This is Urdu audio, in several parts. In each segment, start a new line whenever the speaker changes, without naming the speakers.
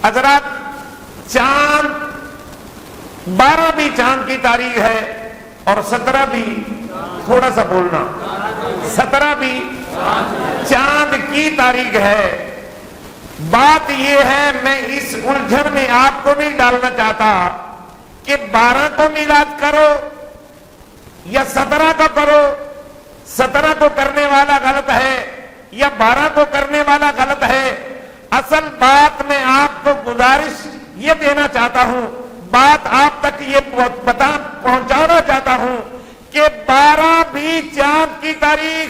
حضرات چاند 12 بھی چاند کی تاریخ ہے اور 17 بھی، تھوڑا سا بولنا، 17 بھی چاند کی تاریخ ہے۔ بات یہ ہے، میں اس الجھن میں آپ کو نہیں ڈالنا چاہتا کہ 12 کو میلاد کرو یا 17 کا کرو، 17 کو کرنے والا غلط ہے یا 12 کو کرنے والا غلط ہے۔ اصل بات میں آپ کو گزارش یہ دینا چاہتا ہوں، بات آپ تک یہ پہنچانا چاہتا ہوں کہ 12 بھی چاند کی تاریخ،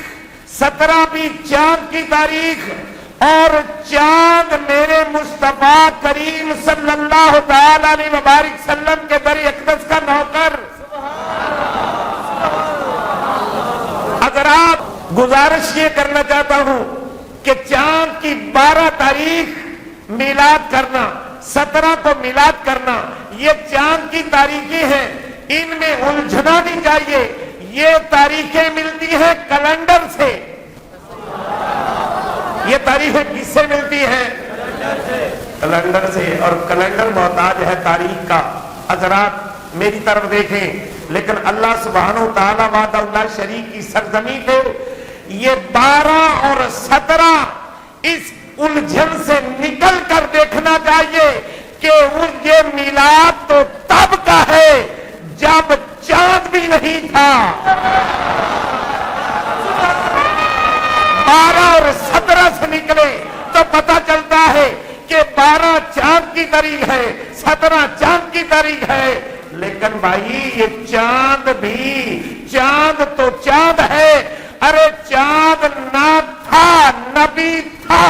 17 بھی چاند کی تاریخ، اور چاند میرے مصطفیٰ کریم صلی اللہ تعالی علیہ وبارک وسلم کے در اقدس کا نوکر۔ حضرات گزارش یہ کرنا چاہتا ہوں کہ چاند کی 12 تاریخ میلاد کرنا، 17 کو میلاد کرنا، یہ چاند کی تاریخیں ہیں، ان میں الجھنا نہیں چاہیے۔ یہ تاریخیں ملتی ہیں کیلنڈر سے، یہ تاریخیں کس سے ملتی ہیں؟ کیلنڈر سے، اور کیلنڈر محتاج ہے تاریخ کا۔ حضرات میری طرف دیکھیں، لیکن اللہ سبحانہ و تعالیٰ وحدہ لا شریک کی سرزمین پہ یہ 12 اور 17 اس الجھن سے نکل کر دیکھنا چاہیے کہ یہ میلاد تو تب کا ہے جب چاند بھی نہیں تھا۔ 12 اور 17 سے نکلے تو پتہ چلتا ہے کہ 12 چاند کی تاریخ ہے، 17 چاند کی تاریخ ہے۔ لیکن بھائی یہ چاند بھی، چاند تو چاند ہے، ارے چاند نہ تھا، نبی تھا۔